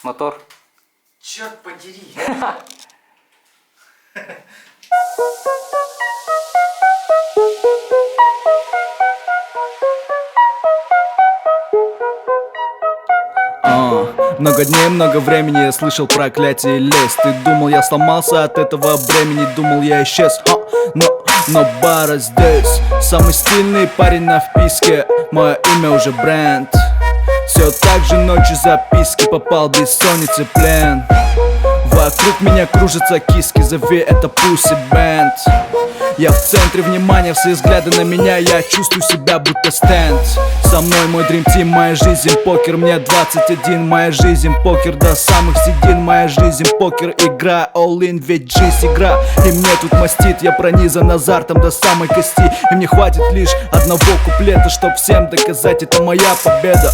Мотор. Черт подери. Много дней, много времени я слышал проклятие лезь. Ты думал, я сломался от этого бремени, думал, я исчез, но бара здесь. Самый стильный парень на вписке, мое имя уже бренд. Все так же ночью записки, попал в бессоннице плен. Вокруг меня кружатся киски, зови это Pussy Band. Я в центре внимания, все взгляды на меня, я чувствую себя будто стенд. Со мной мой Dream Team, моя жизнь покер. Мне 21, моя жизнь покер. До самых седин, моя жизнь покер. Игра all in, ведь жизнь игра. И мне тут мастит, я пронизан азартом до самой кости. И мне хватит лишь одного куплета, чтоб всем доказать, это моя победа.